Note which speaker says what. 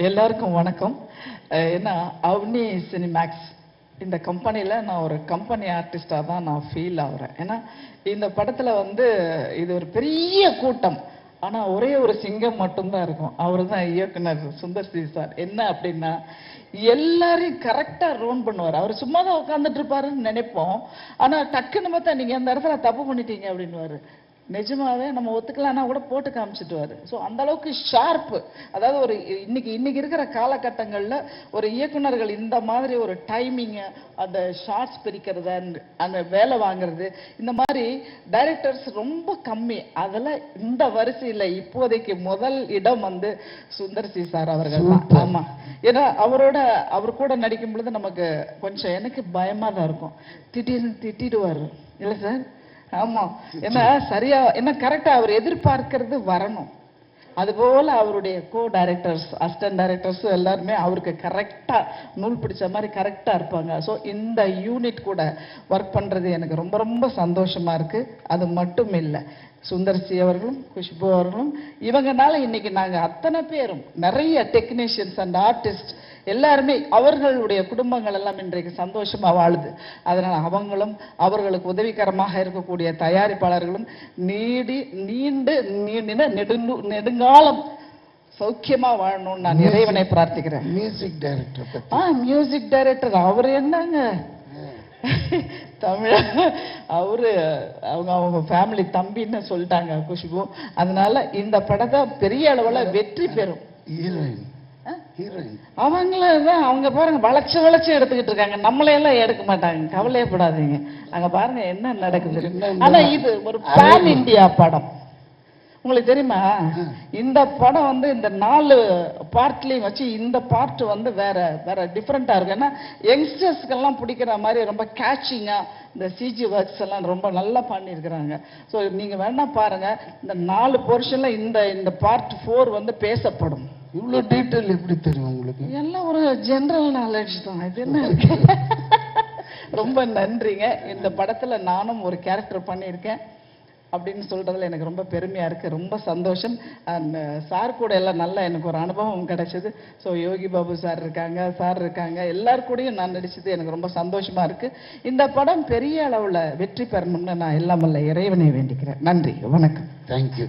Speaker 1: எல்லாருக்கும் வணக்கம். ஏன்னா அவனி சினிமேக்ஸ் இந்த கம்பெனியில் நான் ஒரு கம்பெனி ஆர்டிஸ்டாக தான் நான் ஃபீல் ஆகுறேன். ஏன்னா இந்த படத்தில் இது ஒரு பெரிய கூட்டம், ஆனால் ஒரே ஒரு சிங்கம் மட்டும்தான் இருக்கும். அவர் தான் இயக்குனர் சுந்தர் சி சார். என்ன அப்படின்னா எல்லாரையும் கரெக்டாக ரோன் பண்ணுவார். அவர் சும்மா தான் உட்காந்துட்டு இருப்பாருன்னு நினைப்போம், ஆனால் டக்குன்னு பார்த்தா நீங்கள் அந்த இடத்துல தப்பு பண்ணிட்டீங்க அப்படின்னுவாரு. நிஜமாவே நம்ம ஒத்துக்கலாம்னா கூட போட்டு காமிச்சிட்டுவாரு. ஸோ அந்த அளவுக்கு ஷார்ப்பு. அதாவது ஒரு இன்னைக்கு இருக்கிற காலகட்டங்களில் ஒரு இயக்குனர்கள் இந்த மாதிரி ஒரு டைமிங்கு, அந்த ஷார்ட்ஸ் பிரிக்கிறத, அந்த வேலை வாங்குறது, இந்த மாதிரி டைரக்டர்ஸ் ரொம்ப கம்மி. அதில் இந்த வரிசையில் இப்போதைக்கு முதல் இடம் சுந்தர் சி சார் அவர்கள் தான். ஆமாம், ஏன்னா அவர் கூட நடிக்கும் பொழுது நமக்கு கொஞ்சம் எனக்கு பயமாக தான் இருக்கும். திடீர்னு திட்டிடுவார் இல்லை சார்? ஆமா, என்ன கரெக்டா அவர் எதிர்பார்க்கிறது வரணும். அதுபோல அவருடைய கோ டைரக்டர்ஸ், அசிஸ்டன்ட் டைரக்டர்ஸ் எல்லாருமே அவருக்கு கரெக்டா நூல் பிடிச்ச மாதிரி கரெக்டா இருப்பாங்க. ஸோ இந்த யூனிட் கூட ஒர்க் பண்றது எனக்கு ரொம்ப ரொம்ப சந்தோஷமா இருக்கு. அது மட்டும் இல்லை, சுந்தர்சி அவர்களும் குஷ்பு அவர்களும் இவங்கனால இன்னைக்கு நாங்க அத்தனை பேரும், நிறைய டெக்னீஷியன்ஸ் அண்ட் ஆர்டிஸ்ட் எல்லாருமே, அவர்களுடைய குடும்பங்கள் எல்லாம் இன்றைக்கு சந்தோஷமா வாழுது. அதனால அவங்களும் அவர்களுக்கு உதவிகரமாக இருக்கக்கூடிய தயாரிப்பாளர்களும் நெடுங்காலம் சௌக்கியமா வாழணும்னு நான் இறைவனை பிரார்த்திக்கிறேன்.
Speaker 2: மியூசிக் டைரக்டர்
Speaker 1: மியூசிக் டைரக்டர் அவர் என்னங்க தமிழ், அவங்க ஃபேமிலி தம்பின்னு சொல்லிட்டாங்க குஷ்பு. அதனால இந்த படத்தை பெரிய அளவுல வெற்றி பெறும். அவங்களதான் அவங்க பாருங்க வளைச்சு எடுத்துக்கிட்டு இருக்காங்க, நம்மளையெல்லாம் எடுக்க மாட்டாங்க, கவலையப்படாதீங்க. அங்க பாருங்க என்ன நடக்குது. ஆனா இது ஒரு பேன் இந்தியா படம். உங்களுக்கு தெரியுமா, இந்த படம் இந்த 4 பார்ட்லயும் வச்சு இந்த பார்ட் வேற டிஃப்ரெண்டா இருக்கு. ஏன்னா யங்ஸ்டர்ஸ்க்கெல்லாம் பிடிக்கிற மாதிரி ரொம்ப கேட்சிங்கா இந்த சிஜி ஒர்க்ஸ் எல்லாம் ரொம்ப நல்லா பண்ணியிருக்கிறாங்க. ஸோ நீங்க வேணா பாருங்க, இந்த 4 போர்ஷன்ல இந்த பார்ட் 4 பேசப்படும்.
Speaker 2: இவ்வளோ டீட்டெயில் எப்படி தெரியும் உங்களுக்கு?
Speaker 1: எல்லாம் ஒரு ஜெனரல் நாலேஜ் தான். இது என்ன இருக்கு? ரொம்ப நன்றிங்க. இந்த படத்துல நானும் ஒரு கேரக்டர் பண்ணியிருக்கேன் அப்படின்னு சொல்றதுல எனக்கு ரொம்ப பெருமையா இருக்கு, ரொம்ப சந்தோஷம். அண்ட் சார் கூட எல்லாம் நல்லா எனக்கு ஒரு அனுபவம் கிடைச்சது. ஸோ யோகி பாபு சார் இருக்காங்க, எல்லார் கூடயும் நான் நடிச்சது எனக்கு ரொம்ப சந்தோஷமா இருக்கு. இந்த படம் பெரிய அளவுல வெற்றி பெறணும்னு நான் எல்லாம் வல்ல இறைவனை வேண்டிக்கிறேன். நன்றி, வணக்கம்.
Speaker 2: தேங்க்யூ.